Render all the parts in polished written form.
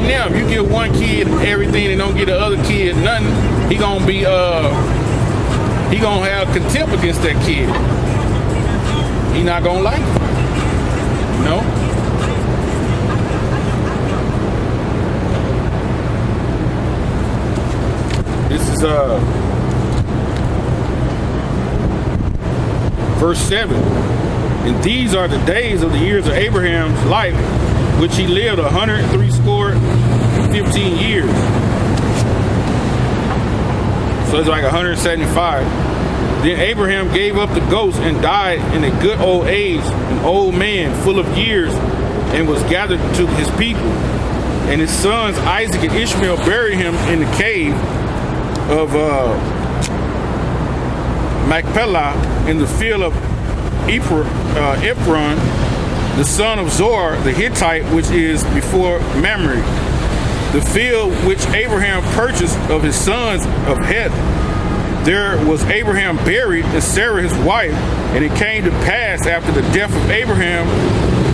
like now, if you give one kid everything and don't get the other kid nothing, he gonna have contempt against that kid. He not gonna like it. You know? This is verse 7. And these are the days of the years of Abraham's life, which he lived 115 years. So it's like 175. Then Abraham gave up the ghost and died in a good old age, an old man full of years, and was gathered to his people. And his sons Isaac and Ishmael buried him in the cave of Machpelah in the field of Ephron, the son of Zohar the Hittite, which is before Mamre, the field which Abraham purchased of his sons of Heth. There was Abraham buried, and Sarah his wife. And it came to pass after the death of Abraham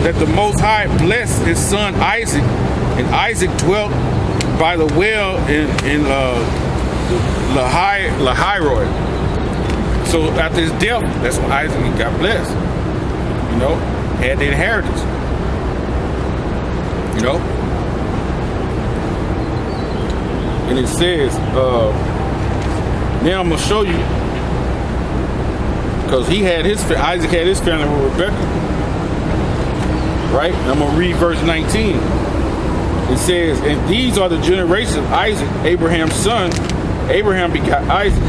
that the Most High blessed his son Isaac, and Isaac dwelt by the well in Lahairoi. So after his death, that's when Isaac got blessed. You know, had the inheritance. You know, and it says, now I'm gonna show you, because Isaac had his family with Rebecca, right? I'm gonna read verse 19. It says, and these are the generations of Isaac, Abraham's son. Abraham begot Isaac.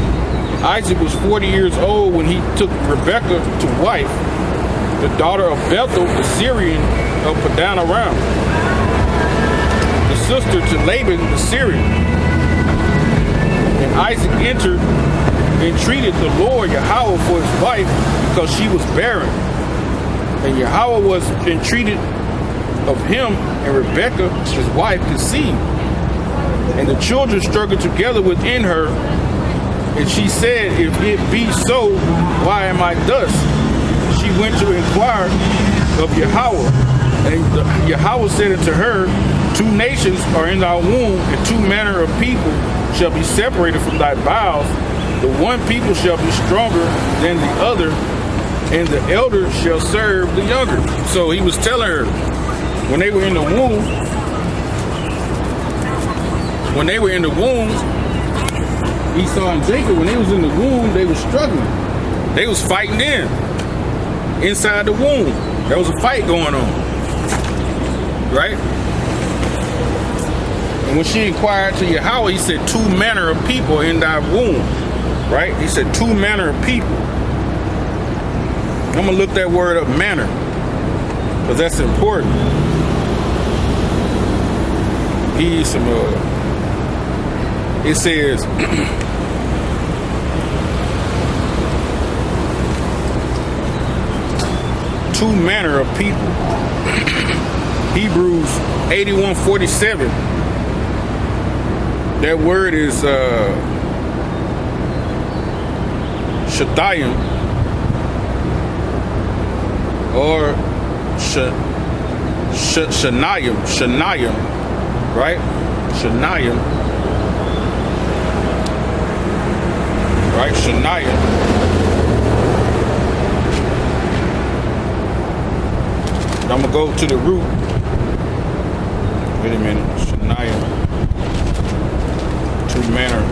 Isaac was 40 years old when he took Rebekah to wife, the daughter of Bethuel, the Syrian of Padan Aram, the sister to Laban, the Syrian. And Isaac entreated the Lord Yahweh for his wife, because she was barren. And Yahweh was entreated of him, and Rebekah, his wife, conceived. And the children struggled together within her. And she said, if it be so, why am I thus? She went to inquire of Yahweh. And Yahweh said unto her, 2 nations are in thy womb, and 2 manner of people shall be separated from thy bowels. The one people shall be stronger than the other, and the elder shall serve the younger. So he was telling her, when they were in the womb, Esau and Jacob, when they was in the womb, they was struggling. They was fighting inside the womb. There was a fight going on, right? And when she inquired to Yahweh, he said, 2 manner of people in thy womb, right? He said 2 manner of people. I'm gonna look that word up, manner, because that's important. Give you some, it says, 2 manner of people. Hebrews 81:47. That word is Shadayim, or Shanayim, right? Shanayim, right? Shanayim. I'm gonna go to the root. Wait a minute. Shanayim. 2 manner.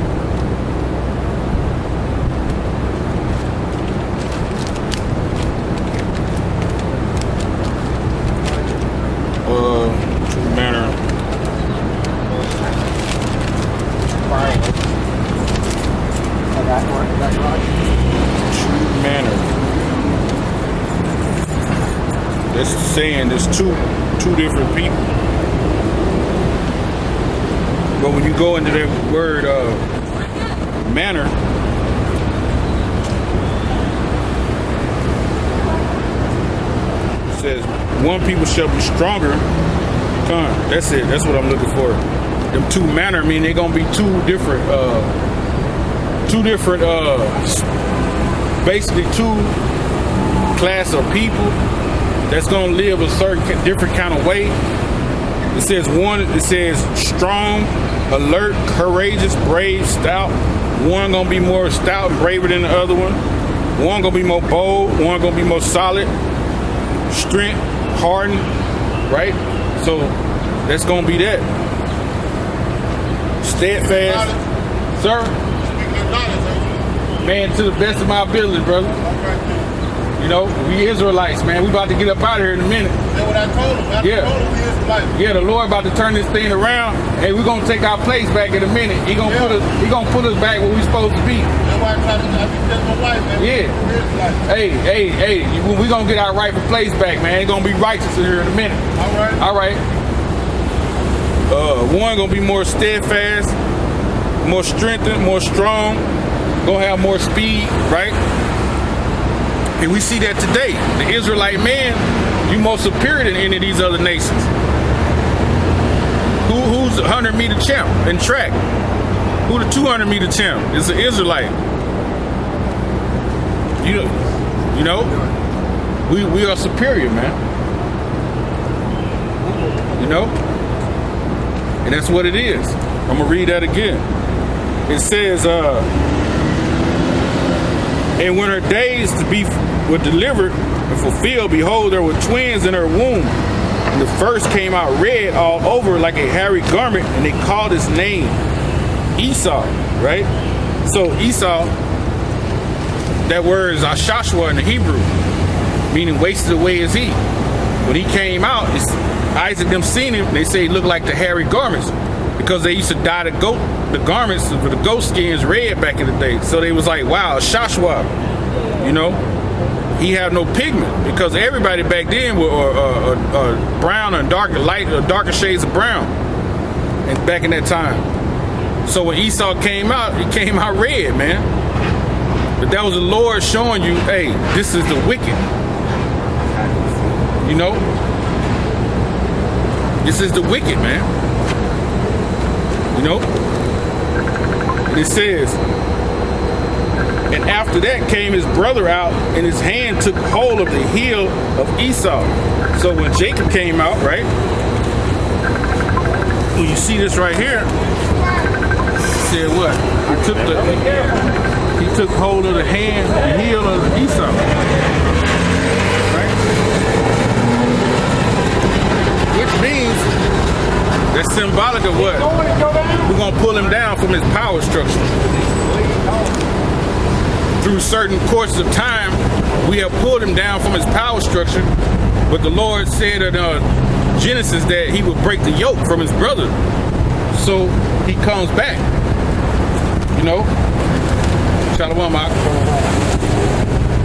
That's saying there's two different people. But when you go into that word manner, it says 1 people shall be stronger. That's it. That's what I'm looking for. Them 2 manner mean they're gonna be two different basically 2 class of people that's gonna live a certain different kind of way. It says strong, alert, courageous, brave, stout. One gonna be more stout and braver than the other one. One gonna be more bold. One gonna be more solid. Strength, hardened, right? So that's gonna be that. Steadfast, sir. Man, to the best of my ability, brother. You know, we Israelites, man. We about to get up out of here in a minute. That's what I told him. I told him we Israelites. Yeah, the Lord about to turn this thing around. Hey, we're gonna take our place back in a minute. He gonna put us back where we supposed to be. That's why I be telling my wife, man. Yeah. Hey, we gonna get our rightful place back, man. It's gonna be righteous in here in a minute. All right. One gonna be more steadfast, more strengthened, more strong. Gonna have more speed, right? And we see that today. The Israelite man, you more superior than any of these other nations. Who's the 100-meter champ in track? Who the 200-meter champ? It's an Israelite. You know, we are superior, man. You know, and that's what it is. I'm gonna read that again. It says, and when her days to be were delivered and fulfilled, behold, there were twins in her womb. And the first came out red all over like a hairy garment, and they called his name Esau, right? So Esau, that word is Ashashua in the Hebrew, meaning wasted away is he. When he came out, Isaac them seen him, they say he looked like the hairy garments, because they used to dye the garments with the goat skins red back in the day. So they was like, wow, Shashua, you know, he had no pigment, because everybody back then were brown and darker shades of brown, and back in that time. So when Esau came out, he came out red, man. But that was the Lord showing you, hey, this is the wicked. You know, this is the wicked, man. You know, and it says, and after that came his brother out, and his hand took hold of the heel of Esau. So when Jacob came out, right, when you see this right here, he said what? He took hold of the hand, the heel of Esau. Right? Which means that's symbolic of what? We're going to pull him down from his power structure. Through certain courses of time, we have pulled him down from his power structure, but the Lord said in Genesis that he would break the yoke from his brother. So he comes back. You know? Shalom,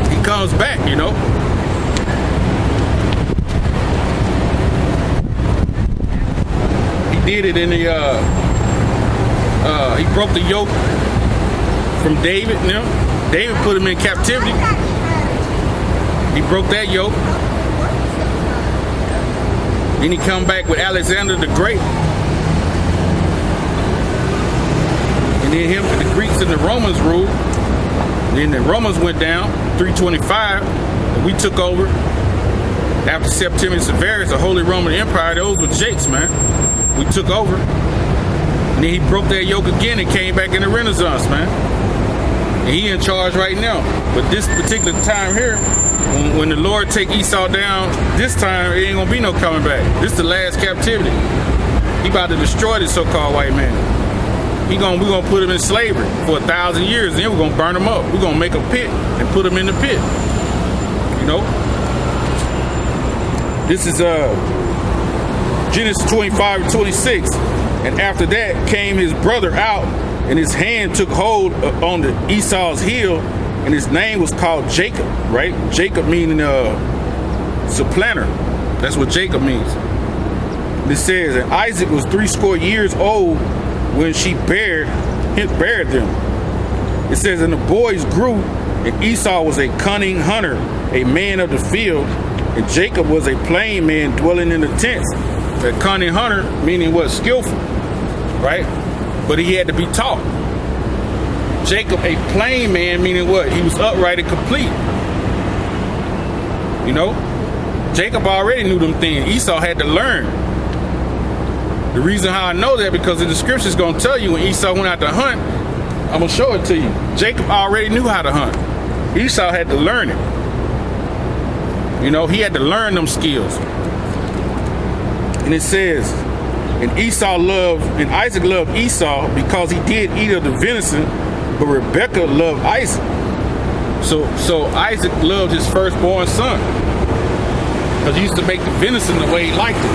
he comes back, you know? Did it in the he broke the yoke from David. You know? David put him in captivity. He broke that yoke. Then he come back with Alexander the Great, and then him, the Greeks and the Romans ruled. Then the Romans went down 325, and we took over. After Septimius Severus, the Holy Roman Empire, those were Jakes, man. We took over, and then he broke that yoke again and came back in the Renaissance, man. And he in charge right now. But this particular time here, when the Lord take Esau down, this time it ain't gonna be no coming back. This is the last captivity. He about to destroy this so-called white man. We're gonna put him in slavery for 1,000 years, and then we're gonna burn him up. We're gonna make a pit and put him in the pit. You know? This is Genesis 25:26, and after that came his brother out, and his hand took hold on the Esau's heel, and his name was called Jacob, right? Jacob meaning supplanter. That's what Jacob means. It says, and Isaac was 80 years old when she bared them. It says, and the boys grew, and Esau was a cunning hunter, a man of the field, and Jacob was a plain man dwelling in the tents. A cunning hunter, meaning what? Skillful, right? But he had to be taught. Jacob, a plain man, meaning what? He was upright and complete. You know? Jacob already knew them things. Esau had to learn. The reason how I know that, because in the scripture's gonna tell you when Esau went out to hunt, I'm gonna show it to you. Jacob already knew how to hunt. Esau had to learn it. You know, he had to learn them skills. And it says, and Isaac loved Esau because he did eat of the venison, but Rebekah loved Isaac. So Isaac loved his firstborn son, because he used to make the venison the way he liked it.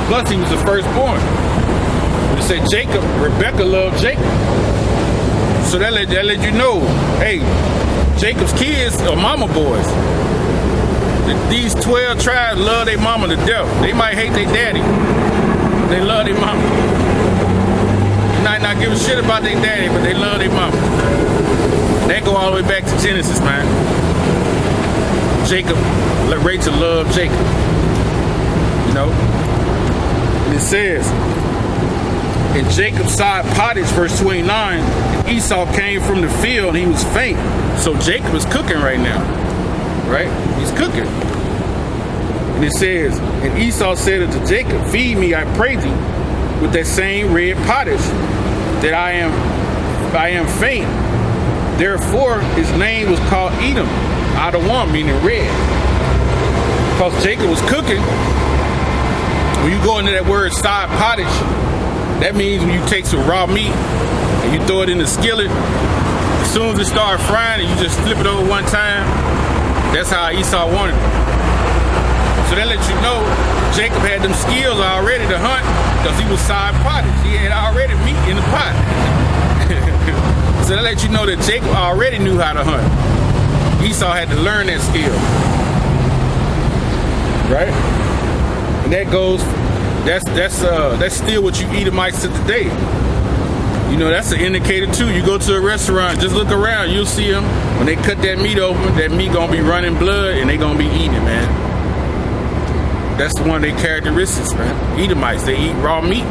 Plus he was the firstborn. But it said Rebekah loved Jacob. So that let you know, hey, Jacob's kids are mama boys. These 12 tribes love their mama to death. They might hate their daddy. They love their mama. They might not give a shit about their daddy, but they love their mama. That go all the way back to Genesis, man. Rachel loved Jacob. You know? And it says, and Jacob sighed pottage, verse 29, and Esau came from the field and he was faint. So Jacob is cooking right now. Right? He's cooking. And it says, and Esau said unto Jacob, feed me, I pray thee, with that same red pottage, that I am faint. Therefore his name was called Edom, out of one, meaning red. Because Jacob was cooking. When you go into that word side pottage, that means when you take some raw meat and you throw it in the skillet, as soon as it starts frying and you just flip it over one time, that's how Esau wanted it. So that lets you know Jacob had them skills already to hunt, because he was side pottage. He had already meat in the pot. So that lets you know that Jacob already knew how to hunt. Esau had to learn that skill. Right? And that goes, that's still what you Edomites to today. You know, that's an indicator too. You go to a restaurant, just look around, you'll see them. When they cut that meat open, that meat gonna be running blood and they gonna be eating, man. That's one of their characteristics, man. Edomites, they eat raw meat.